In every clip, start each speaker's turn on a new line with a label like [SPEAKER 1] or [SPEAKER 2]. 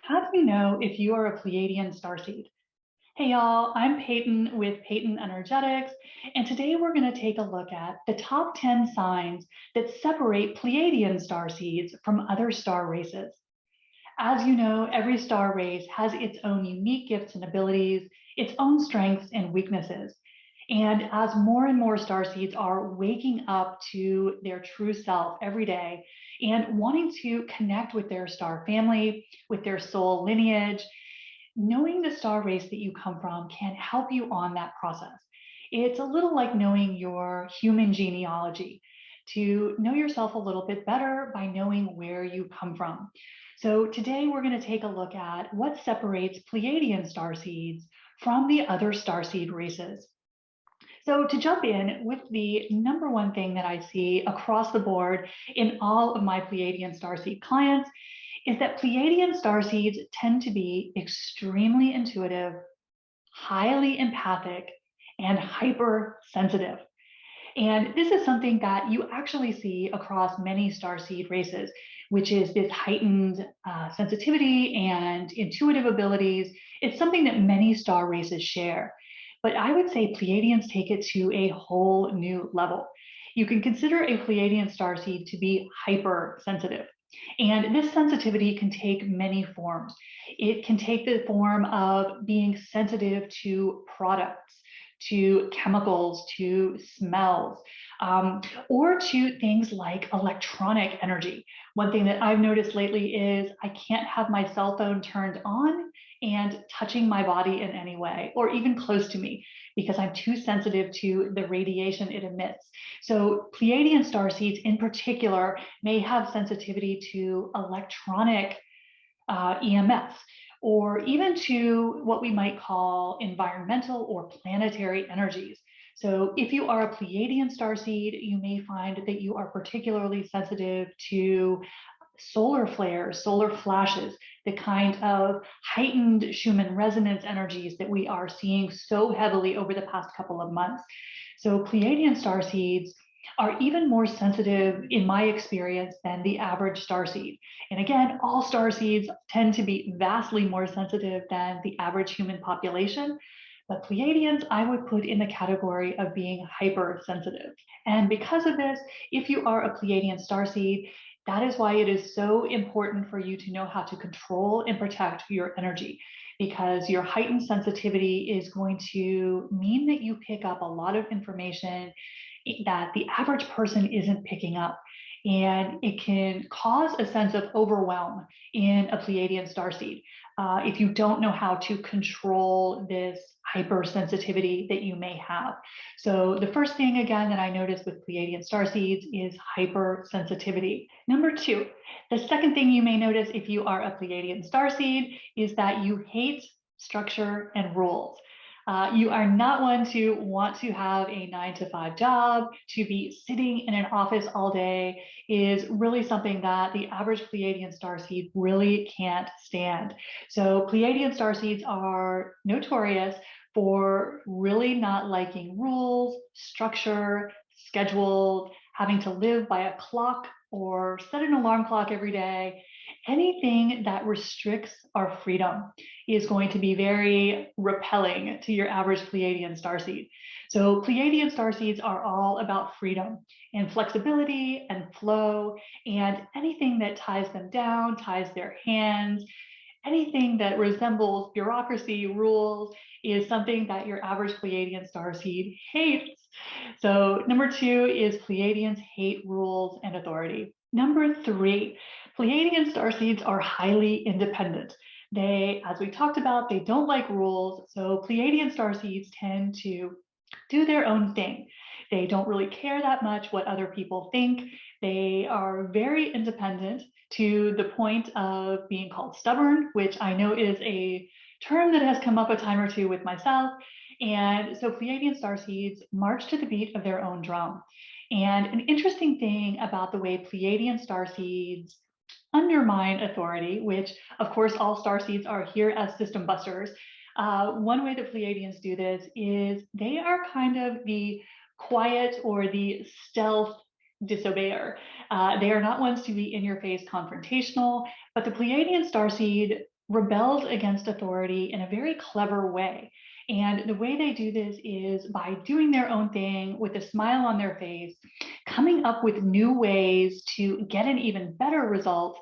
[SPEAKER 1] How do you know if you are a Pleiadian starseed? Hey y'all, I'm Peyton with Peyton Energetics, and today we're going to take a look at the top 10 signs that separate Pleiadian starseeds from other star races. As you know, every star race has its own unique gifts and abilities, its own strengths and weaknesses. And as more and more starseeds are waking up to their true self every day and wanting to connect with their star family, with their soul lineage, knowing the star race that you come from can help you on that process. It's a little like knowing your human genealogy, to know yourself a little bit better by knowing where you come from. So today we're going to take a look at what separates Pleiadian starseeds from the other starseed races. So to jump in with the number one thing that I see across the board in all of my Pleiadian starseed clients is that Pleiadian starseeds tend to be extremely intuitive, highly empathic, and hypersensitive. And this is something that you actually see across many starseed races, which is this heightened sensitivity and intuitive abilities. It's something that many star races share. But I would say Pleiadians take it to a whole new level. You can consider a Pleiadian starseed to be hypersensitive. And this sensitivity can take many forms. It can take the form of being sensitive to products, to chemicals, to smells, or to things like electronic energy. One thing that I've noticed lately is I can't have my cell phone turned on and touching my body in any way, or even close to me, because I'm too sensitive to the radiation it emits. So Pleiadian starseeds in particular may have sensitivity to electronic EMFs, or even to what we might call environmental or planetary energies. So if you are a Pleiadian starseed, you may find that you are particularly sensitive to solar flares, solar flashes, the kind of heightened Schumann resonance energies that we are seeing so heavily over the past couple of months. So Pleiadian starseeds are even more sensitive, in my experience, than the average starseed. And again, all starseeds tend to be vastly more sensitive than the average human population. But Pleiadians, I would put in the category of being hypersensitive. And because of this, if you are a Pleiadian starseed, that is why it is so important for you to know how to control and protect your energy, because your heightened sensitivity is going to mean that you pick up a lot of information that the average person isn't picking up. And it can cause a sense of overwhelm in a Pleiadian starseed if you don't know how to control this hypersensitivity that you may have. So the first thing, again, that I noticed with Pleiadian starseeds is hypersensitivity. Number two, the second thing you may notice if you are a Pleiadian starseed is that you hate structure and rules. You are not one to want to have a 9-to-5 job. To be sitting in an office all day is really something that the average Pleiadian starseed really can't stand. So Pleiadian starseeds are notorious for really not liking rules, structure, scheduled, having to live by a clock or set an alarm clock every day. Anything that restricts our freedom is going to be very repelling to your average Pleiadian starseed. So Pleiadian starseeds are all about freedom and flexibility and flow, and anything that ties them down, ties their hands, anything that resembles bureaucracy, rules, is something that your average Pleiadian starseed hates. So number two is Pleiadians hate rules and authority. Number three, Pleiadian starseeds are highly independent. They, as we talked about, they don't like rules. So Pleiadian starseeds tend to do their own thing. They don't really care that much what other people think. They are very independent to the point of being called stubborn, which I know is a term that has come up a time or two with myself. And so Pleiadian starseeds march to the beat of their own drum. And an interesting thing about the way Pleiadian starseeds undermine authority, which of course all starseeds are here as system busters. One way that Pleiadians do this is they are kind of the quiet or the stealth disobeyer. They are not ones to be in your face confrontational, but the Pleiadian starseed rebels against authority in a very clever way. And the way they do this is by doing their own thing with a smile on their face, coming up with new ways to get an even better result.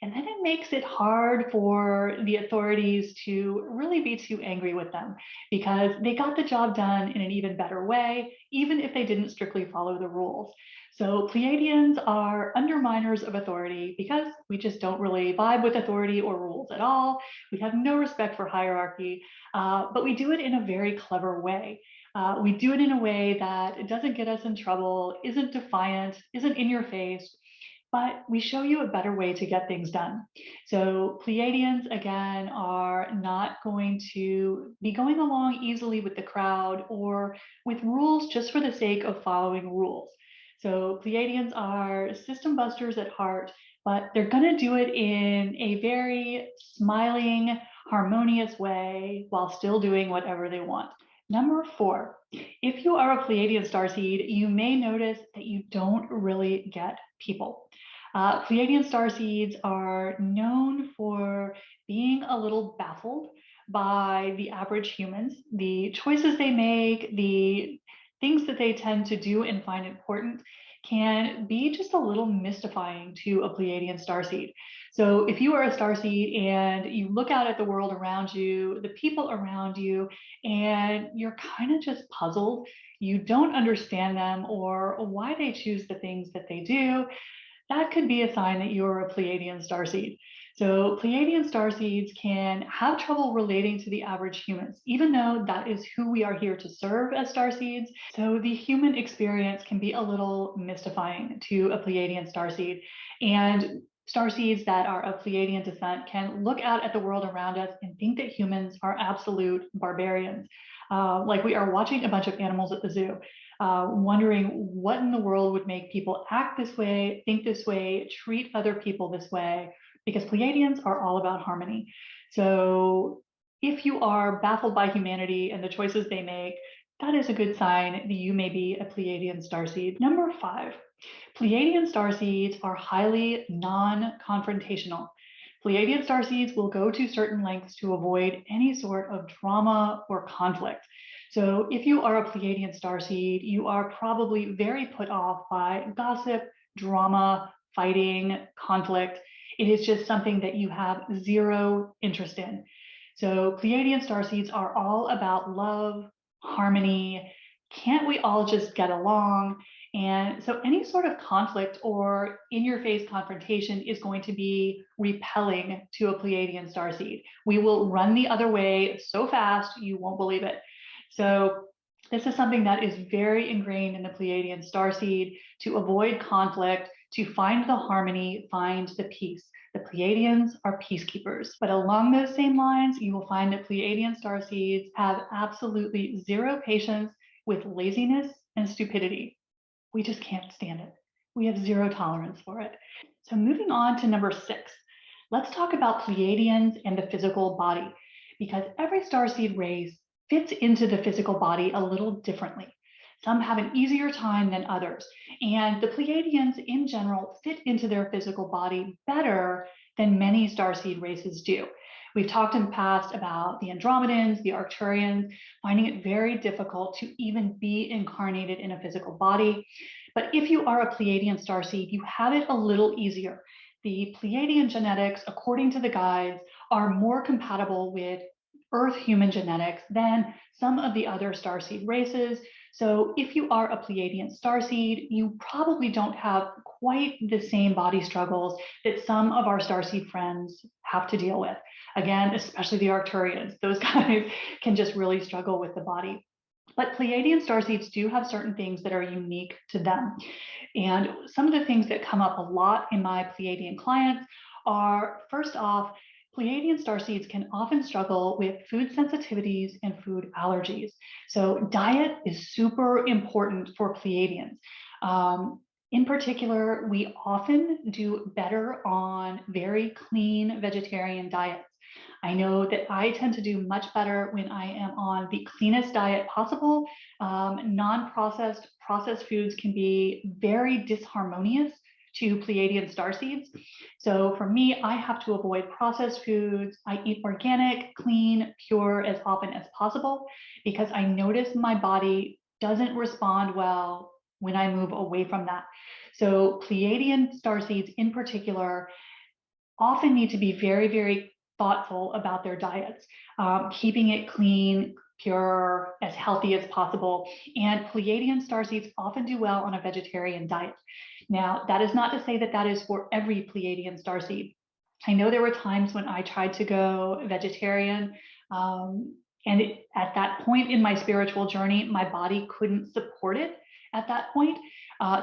[SPEAKER 1] And then it makes it hard for the authorities to really be too angry with them because they got the job done in an even better way, even if they didn't strictly follow the rules. So Pleiadians are underminers of authority because we just don't really vibe with authority or rules at all. We have no respect for hierarchy, but we do it in a very clever way. We do it in a way that doesn't get us in trouble, isn't defiant, isn't in your face, but we show you a better way to get things done. So Pleiadians, again, are not going to be going along easily with the crowd or with rules just for the sake of following rules. So Pleiadians are system busters at heart, but they're going to do it in a very smiling, harmonious way while still doing whatever they want. Number 4, if you are a Pleiadian starseed, you may notice that you don't really get people. Pleiadian starseeds are known for being a little baffled by the average humans, the choices they make, the things that they tend to do and find important can be just a little mystifying to a Pleiadian starseed. So if you are a starseed and you look out at the world around you, the people around you, and you're kind of just puzzled, you don't understand them or why they choose the things that they do, that could be a sign that you're a Pleiadian starseed. So Pleiadian starseeds can have trouble relating to the average humans, even though that is who we are here to serve as starseeds. So the human experience can be a little mystifying to a Pleiadian starseed. And starseeds that are of Pleiadian descent can look out at the world around us and think that humans are absolute barbarians. Like we are watching a bunch of animals at the zoo. Wondering what in the world would make people act this way, think this way, treat other people this way, because Pleiadians are all about harmony. So if you are baffled by humanity and the choices they make, that is a good sign that you may be a Pleiadian starseed. Number 5, Pleiadian starseeds are highly non-confrontational. Pleiadian starseeds will go to certain lengths to avoid any sort of drama or conflict. So if you are a Pleiadian starseed, you are probably very put off by gossip, drama, fighting, conflict. It is just something that you have zero interest in. So Pleiadian starseeds are all about love, harmony. Can't we all just get along? And so any sort of conflict or in-your-face confrontation is going to be repelling to a Pleiadian starseed. We will run the other way so fast, you won't believe it. So this is something that is very ingrained in the Pleiadian starseed to avoid conflict, to find the harmony, find the peace. The Pleiadians are peacekeepers. But along those same lines, you will find that Pleiadian starseeds have absolutely zero patience with laziness and stupidity. We just can't stand it. We have zero tolerance for it. So moving on to number 6, let's talk about Pleiadians and the physical body, because every starseed race fits into the physical body a little differently. Some have an easier time than others, and the Pleiadians in general fit into their physical body better than many starseed races do. We've talked in the past about the Andromedans, the Arcturians, finding it very difficult to even be incarnated in a physical body. But if you are a Pleiadian starseed, you have it a little easier. The Pleiadian genetics, according to the guides, are more compatible with Earth human genetics than some of the other starseed races. So if you are a Pleiadian starseed, you probably don't have quite the same body struggles that some of our starseed friends have to deal with. Again, especially the Arcturians. Those guys can just really struggle with the body. But Pleiadian starseeds do have certain things that are unique to them. And some of the things that come up a lot in my Pleiadian clients are, first off, Pleiadian starseeds can often struggle with food sensitivities and food allergies. So diet is super important for Pleiadians. In particular, we often do better on very clean vegetarian diets. I know that I tend to do much better when I am on the cleanest diet possible. Non-processed, processed foods can be very disharmonious to Pleiadian starseeds. So for me, I have to avoid processed foods. I eat organic, clean, pure as often as possible because I notice my body doesn't respond well when I move away from that. So Pleiadian starseeds in particular often need to be very, very thoughtful about their diets, keeping it clean, pure, as healthy as possible. And Pleiadian starseeds often do well on a vegetarian diet. Now, that is not to say that that is for every Pleiadian starseed. I know there were times when I tried to go vegetarian, at that point in my spiritual journey, my body couldn't support it at that point.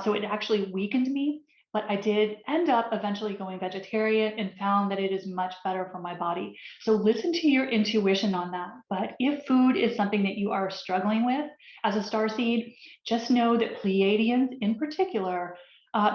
[SPEAKER 1] So it actually weakened me. But I did end up eventually going vegetarian and found that it is much better for my body. So listen to your intuition on that. But if food is something that you are struggling with as a starseed, just know that Pleiadians in particular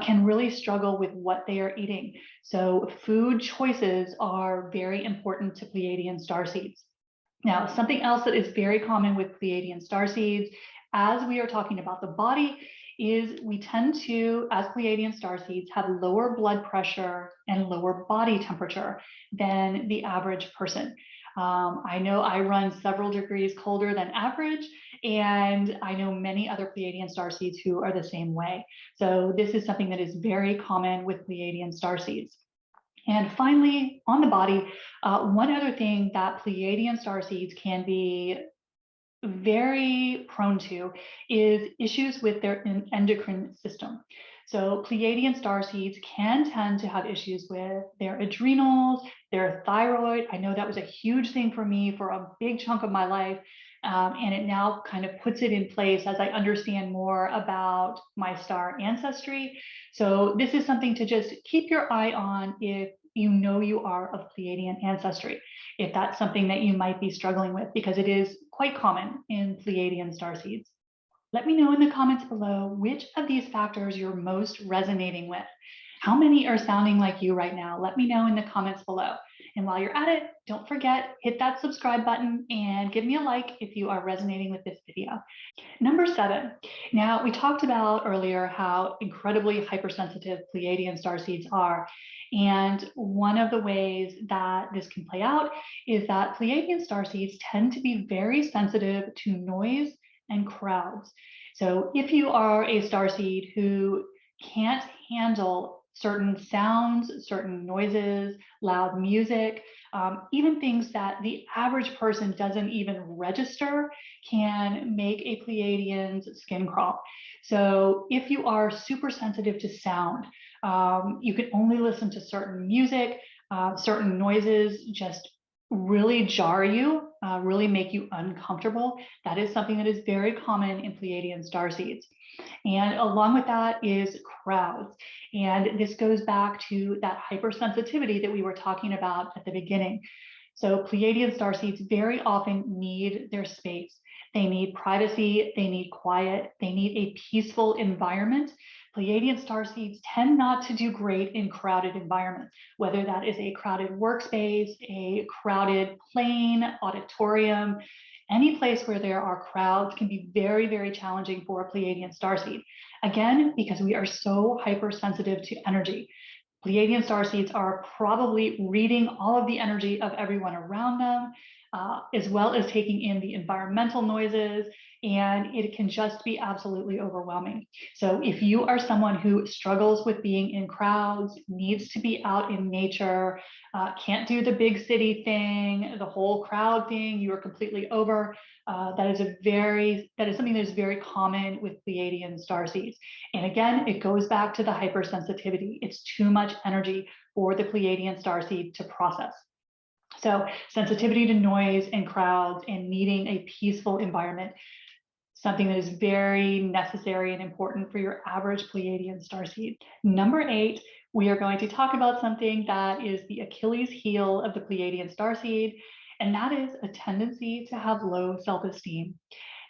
[SPEAKER 1] can really struggle with what they are eating. So food choices are very important to Pleiadian starseeds. Now, something else that is very common with Pleiadian starseeds, as we are talking about the body, is we tend to, as Pleiadian starseeds, have lower blood pressure and lower body temperature than the average person. I know I run several degrees colder than average, and I know many other Pleiadian starseeds who are the same way. So this is something that is very common with Pleiadian starseeds. And finally, on the body, one other thing that Pleiadian starseeds can be very prone to is issues with their endocrine system. So Pleiadian starseeds can tend to have issues with their adrenals, their thyroid. I know that was a huge thing for me for a big chunk of my life. And it now kind of puts it in place as I understand more about my star ancestry. So this is something to just keep your eye on if you know you are of Pleiadian ancestry, if that's something that you might be struggling with, because it is quite common in Pleiadian starseeds. Let me know in the comments below which of these factors you're most resonating with. How many are sounding like you right now? Let me know in the comments below. And while you're at it, don't forget, hit that subscribe button and give me a like if you are resonating with this video. Number 7. Now, we talked about earlier how incredibly hypersensitive Pleiadian starseeds are. And one of the ways that this can play out is that Pleiadian starseeds tend to be very sensitive to noise and crowds. So if you are a starseed who can't handle certain sounds, certain noises, loud music, even things that the average person doesn't even register can make a Pleiadian's skin crawl. So if you are super sensitive to sound, you can only listen to certain music, certain noises just really jar you, really make you uncomfortable. That is something that is very common in Pleiadian starseeds. And along with that is crowds. And this goes back to that hypersensitivity that we were talking about at the beginning. So Pleiadian starseeds very often need their space. They need privacy, they need quiet, they need a peaceful environment. Pleiadian starseeds tend not to do great in crowded environments, whether that is a crowded workspace, a crowded plane, auditorium. Any place where there are crowds can be very, very challenging for a Pleiadian starseed. Again, because we are so hypersensitive to energy. Pleiadian starseeds are probably reading all of the energy of everyone around them, as well as taking in the environmental noises, and it can just be absolutely overwhelming. So if you are someone who struggles with being in crowds, needs to be out in nature, can't do the big city thing, the whole crowd thing, you are completely over, that is something that is very common with Pleiadian starseeds. And again, it goes back to the hypersensitivity. It's too much energy for the Pleiadian starseed to process. So sensitivity to noise and crowds and needing a peaceful environment, something that is very necessary and important for your average Pleiadian starseed. Number 8, we are going to talk about something that is the Achilles heel of the Pleiadian starseed, and that is a tendency to have low self-esteem.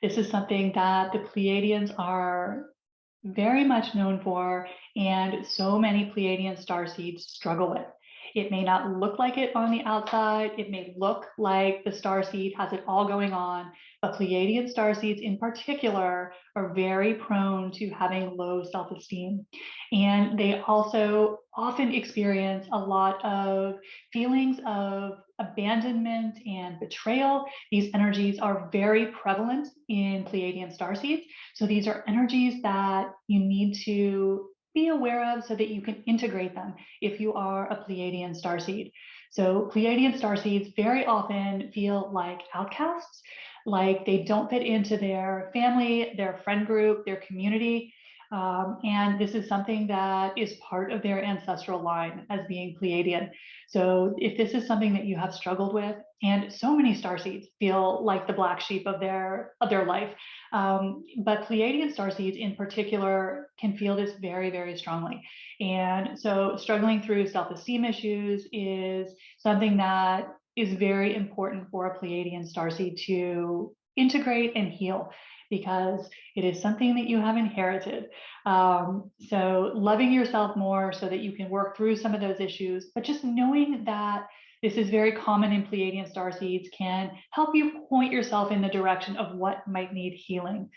[SPEAKER 1] This is something that the Pleiadians are very much known for, and so many Pleiadian starseeds struggle with. It may not look like it on the outside. It may look like the starseed has it all going on, but Pleiadian starseeds in particular are very prone to having low self-esteem. And they also often experience a lot of feelings of abandonment and betrayal. These energies are very prevalent in Pleiadian starseeds. So these are energies that you need to be aware of so that you can integrate them if you are a Pleiadian starseed. So Pleiadian starseeds very often feel like outcasts, like they don't fit into their family, their friend group, their community. And this is something that is part of their ancestral line as being Pleiadian. So if this is something that you have struggled with, and so many starseeds feel like the black sheep of their life, but Pleiadian starseeds in particular can feel this very, very strongly. And so struggling through self-esteem issues is something that is very important for a Pleiadian starseed to integrate and heal, because it is something that you have inherited. So loving yourself more so that you can work through some of those issues, but just knowing that this is very common in Pleiadian starseeds can help you point yourself in the direction of what might need healing.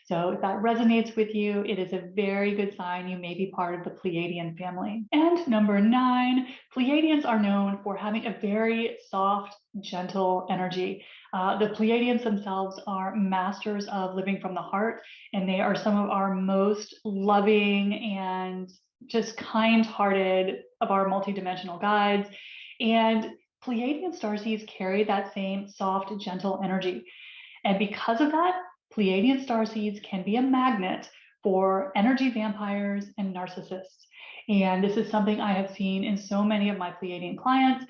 [SPEAKER 1] So if that resonates with you, it is a very good sign you may be part of the Pleiadian family. And number 9, Pleiadians are known for having a very soft, gentle energy. The Pleiadians themselves are masters of living from the heart, and they are some of our most loving and just kind-hearted of our multidimensional guides. And Pleiadian starseeds carry that same soft, gentle energy. And because of that, Pleiadian starseeds can be a magnet for energy vampires and narcissists. And this is something I have seen in so many of my Pleiadian clients,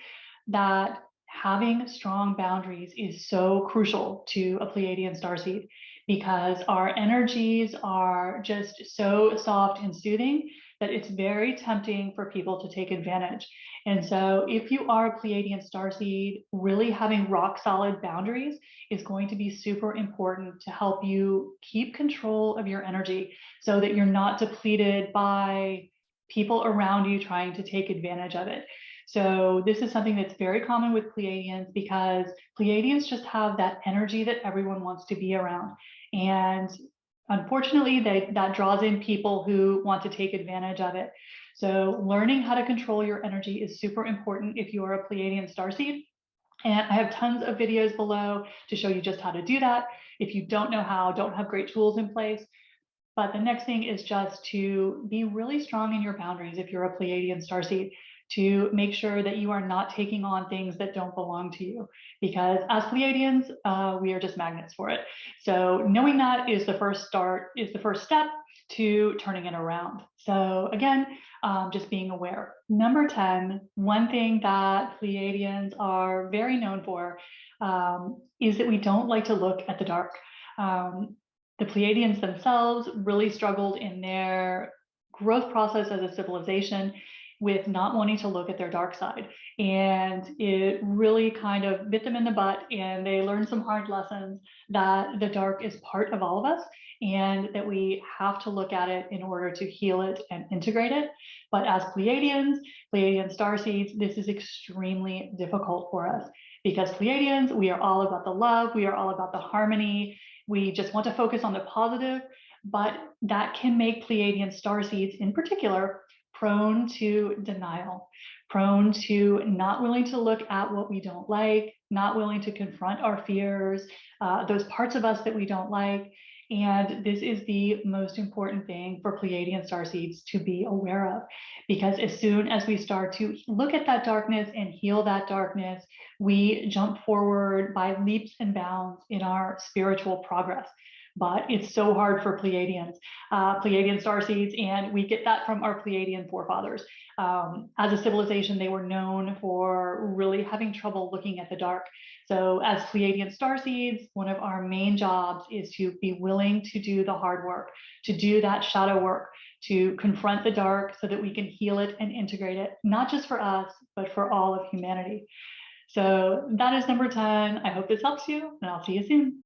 [SPEAKER 1] that having strong boundaries is so crucial to a Pleiadian starseed, because our energies are just so soft and soothing that it's very tempting for people to take advantage. And so if you are a Pleiadian starseed, really having rock solid boundaries is going to be super important to help you keep control of your energy so that you're not depleted by people around you trying to take advantage of it. So this is something that's very common with Pleiadians, because Pleiadians just have that energy that everyone wants to be around. And unfortunately, that draws in people who want to take advantage of it. So learning how to control your energy is super important if you are a Pleiadian starseed. And I have tons of videos below to show you just how to do that. If you don't know how, don't have great tools in place. But the next thing is just to be really strong in your boundaries if you're a Pleiadian starseed, to make sure that you are not taking on things that don't belong to you, because as Pleiadians, we are just magnets for it. So knowing that is the first step to turning it around. So again, just being aware. Number 10, one thing that Pleiadians are very known for is that we don't like to look at the dark. The Pleiadians themselves really struggled in their growth process as a civilization with not wanting to look at their dark side. And it really kind of bit them in the butt, and they learned some hard lessons that the dark is part of all of us, and that we have to look at it in order to heal it and integrate it. But as Pleiadian starseeds, this is extremely difficult for us, because Pleiadians, we are all about the love, we are all about the harmony, we just want to focus on the positive, but that can make Pleiadian starseeds in particular prone to denial, prone to not willing to look at what we don't like, not willing to confront our fears, those parts of us that we don't like. And this is the most important thing for Pleiadian starseeds to be aware of, because as soon as we start to look at that darkness and heal that darkness, we jump forward by leaps and bounds in our spiritual progress. But it's so hard for Pleiadian starseeds, and we get that from our Pleiadian forefathers. As a civilization, they were known for really having trouble looking at the dark. So as Pleiadian starseeds, one of our main jobs is to be willing to do the hard work, to do that shadow work, to confront the dark so that we can heal it and integrate it, not just for us, but for all of humanity. So that is number 10. I hope this helps you, and I'll see you soon.